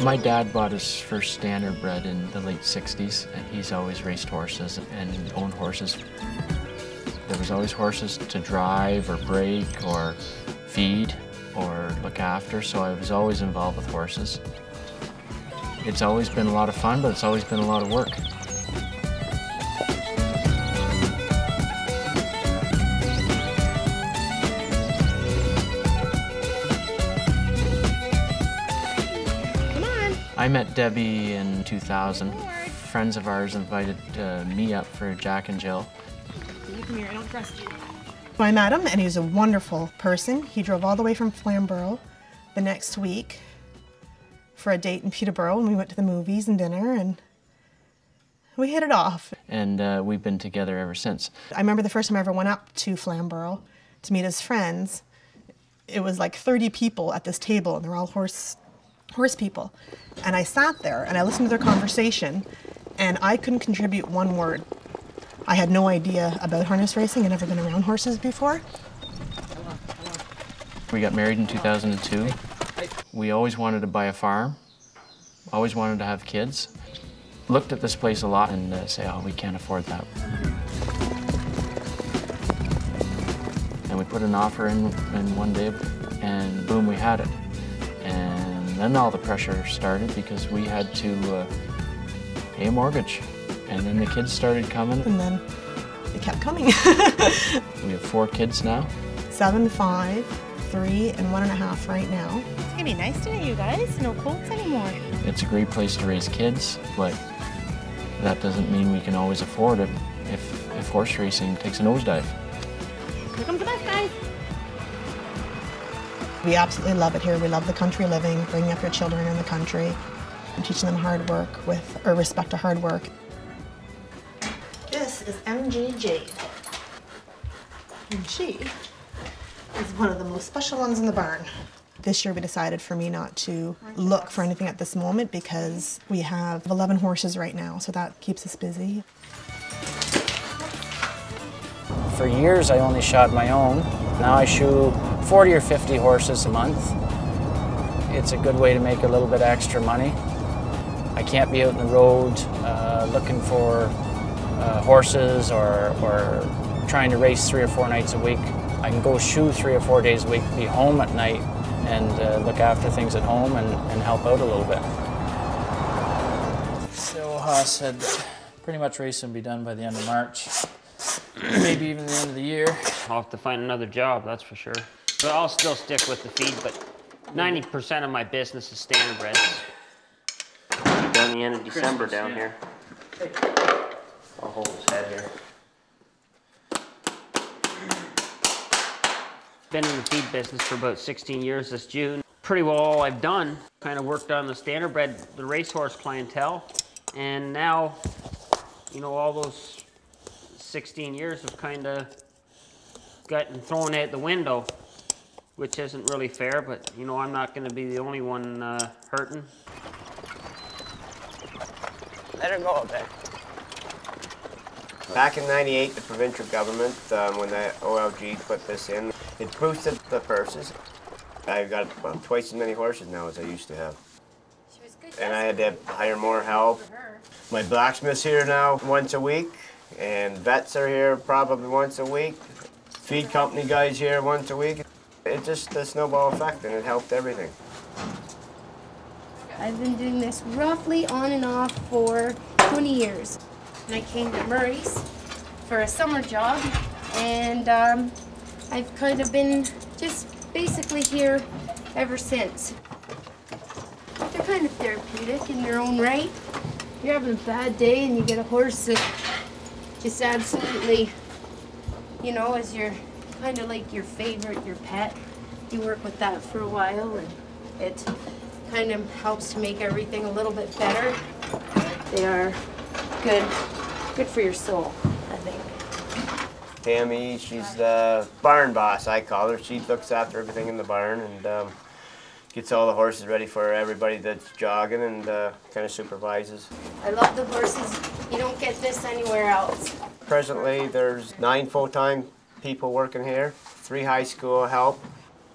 My dad bought his first standardbred in the late 60s, and he's always raced horses and owned horses. There was always horses to drive or break or feed or look after, so I was always involved with horses. It's always been a lot of fun, but it's always been a lot of work. I met Debbie in 2000. Friends of ours invited me up for Jack and Jill. Come here, I don't trust you. So I met him, and he's a wonderful person. He drove all the way from Flamborough the next week for a date in Peterborough, and we went to the movies and dinner, and we hit it off. And we've been together ever since. I remember the first time I ever went up to Flamborough to meet his friends. It was like 30 people at this table, and they're all horse people. And I sat there and I listened to their conversation, and I couldn't contribute one word. I had no idea about harness racing. I'd never been around horses before. We got married in 2002. We always wanted to buy a farm, always wanted to have kids. Looked at this place a lot and say, oh, we can't afford that. And we put an offer in one day, and boom, we had it. And then all the pressure started because we had to pay a mortgage. And then the kids started coming. And then they kept coming. We have 4 kids now. 7, 5, 3, and 1.5 right now. It's gonna be nice today, you guys. No colts anymore. It's a great place to raise kids, but that doesn't mean we can always afford it if horse racing takes a nosedive. Here comes the bus, guys. We absolutely love it here. We love the country living, bringing up your children in the country, and teaching them hard work or respect to hard work. This is MG Jade. And she is one of the most special ones in the barn. This year we decided for me not to look for anything at this moment because we have 11 horses right now, so that keeps us busy. For years I only shod my own. Now I shoe 40 or 50 horses a month. It's a good way to make a little bit extra money. I can't be out on the road looking for horses or trying to race 3 or 4 nights a week. I can go shoe 3 or 4 days a week, be home at night, and look after things at home and help out a little bit. So Haas said pretty much racing will be done by the end of March. Maybe even the end of the year. I'll have to find another job, that's for sure. But I'll still stick with the feed, but 90% of my business is standardbreds. Done the end of December down here. I'll hold his head here. Been in the feed business for about 16 years this June. Pretty well all I've done. Kind of worked on the standardbred, the racehorse clientele, and now, you know, all those 16 years have kind of gotten thrown out the window, which isn't really fair, but you know, I'm not going to be the only one hurting. Let her go a bit. Back in '98, the provincial government, when the OLG put this in, it boosted the purses. I've got about twice as many horses now as I used to have. And I had to hire more help. My blacksmith's here now once a week, and vets are here probably once a week. Feed company guys here once a week. It just the snowball effect, and it helped everything. I've been doing this roughly on and off for 20 years. And I came to Murray's for a summer job, and I've kind of been just basically here ever since. They're kind of therapeutic in their own right. You're having a bad day and you get a horse that just absolutely, you know, as your kind of like your favorite, your pet. You work with that for a while, and it kind of helps to make everything a little bit better. They are good for your soul, I think. Tammy, she's the barn boss, I call her. She looks after everything in the barn and gets all the horses ready for everybody that's jogging and kind of supervises. I love the horses. You don't get this anywhere else. Presently, there's 9 full-time people working here, 3 high school help,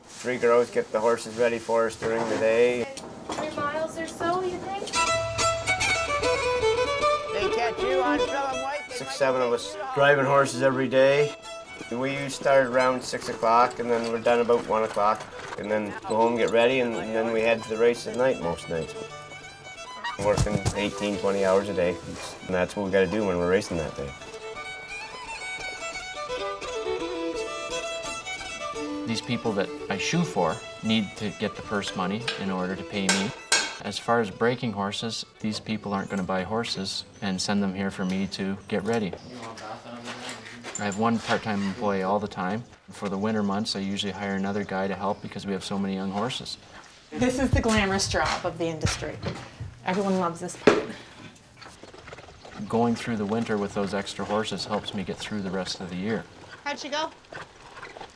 3 girls get the horses ready for us during the day. 3 miles or so, 7 of us driving horses every day. We start around 6 o'clock and then we're done about 1 o'clock. And then go home, get ready, and then we head to the race at night most nights. Working 18, 20 hours a day. And that's what we got to do when we're racing that day. These people that I shoe for need to get the purse money in order to pay me. As far as breaking horses, these people aren't going to buy horses and send them here for me to get ready. I have one part-time employee all the time. For the winter months, I usually hire another guy to help because we have so many young horses. This is the glamorous job of the industry. Everyone loves this part. Going through the winter with those extra horses helps me get through the rest of the year. How'd she go?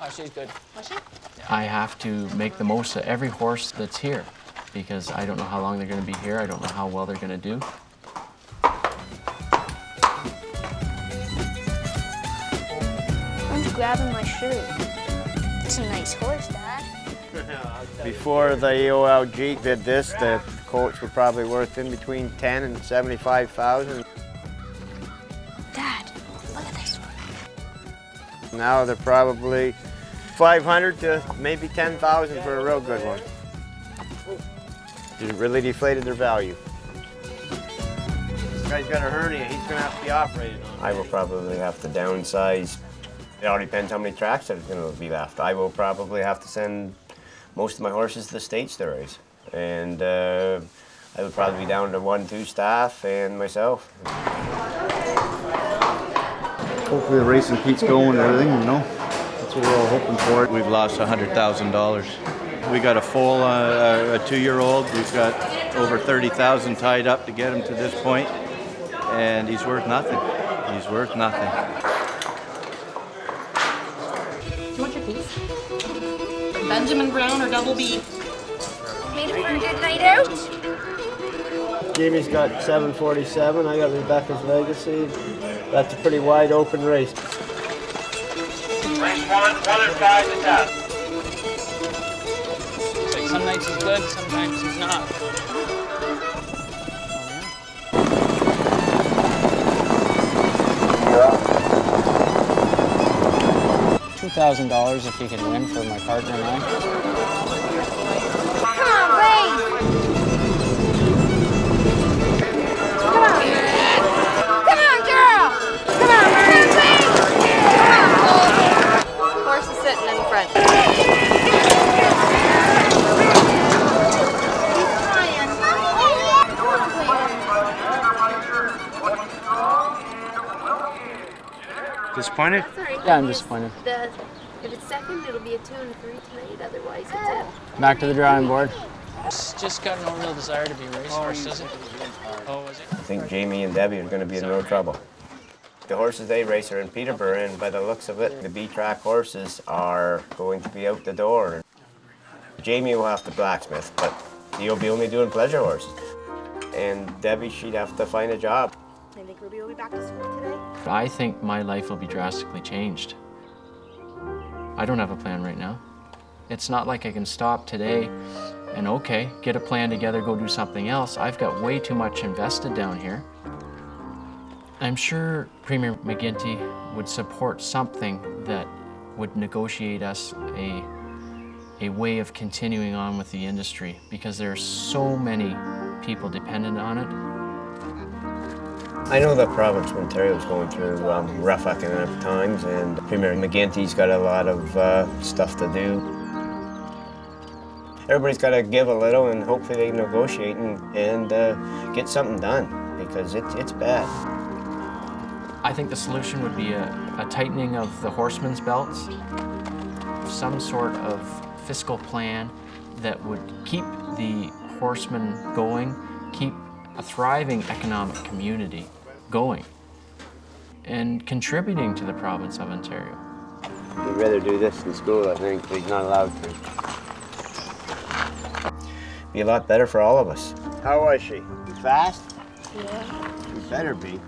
Oh, she's good. Was she? I have to make the most of every horse that's here because I don't know how long they're going to be here. I don't know how well they're going to do. I'm grabbing my shoe. It's a nice horse, Dad. Before the OLG did this, the colts were probably worth in between 10 and 75,000. Dad, look at this one. Now they're probably 500 to maybe 10,000 for a real good one. It really deflated their value. This guy's got a hernia. He's going to have to be operated on. I will probably have to downsize. It all depends how many tracks there's going to be left. I will probably have to send most of my horses to the States to race. And I would probably be down to 1, 2 staff and myself. Hopefully the racing keeps going and everything, you know. That's what we're all hoping for. We've lost $100,000. We got a foal, a 2-year-old. We've got over 30,000 tied up to get him to this point, and he's worth nothing. He's worth nothing. Do you want your piece? Benjamin Brown or Double B? Made it for a good night out? Jamie's got 747. I got Rebecca's Legacy. That's a pretty wide open race. Race 1 and 5 is up. Like some nights he's good, sometimes he's not. $2,000 if you can win for my partner and I. Come on, race! Come on! Come on, girl! Come on, Marie! Come on! Horse is sitting in front. Disappointed? Yeah, I'm disappointed. If it's second, it'll be a 2 and 3 tonight. Otherwise, it's it. Back to the drawing board. It's just got no real desire to be a racehorse, does it? Oh, was it? I think Jamie and Debbie are going to be in no trouble. The horses they race are in Peterborough, and by the looks of it, the B-track horses are going to be out the door. Jamie will have to blacksmith, but he'll be only doing pleasure horses. And Debbie, she'd have to find a job. I think Ruby will be back to school today. I think my life will be drastically changed. I don't have a plan right now. It's not like I can stop today and okay, get a plan together, go do something else. I've got way too much invested down here. I'm sure Premier McGuinty would support something that would negotiate us a way of continuing on with the industry because there are so many people dependent on it. I know the province of Ontario is going through rough economic times, and Premier McGuinty's got a lot of stuff to do. Everybody's got to give a little, and hopefully they negotiate and get something done, because it's bad. I think the solution would be a tightening of the horsemen's belts, some sort of fiscal plan that would keep the horsemen going, keep a thriving economic community going, and contributing to the province of Ontario. He'd rather do this in school, I think, but he's not allowed to. Be a lot better for all of us. How was she? Fast? Yeah. She better be.